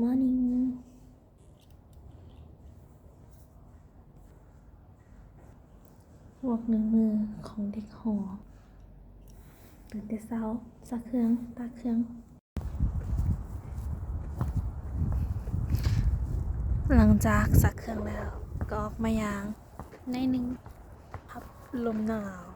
Morning วอกหนึ่งมือของเด็กหอตื่นแต่เช้าซักเครื่องตากเครื่องหลังจากซักเครื่องแล้วก็ออกมายางในหนึ่งพับลมหนาว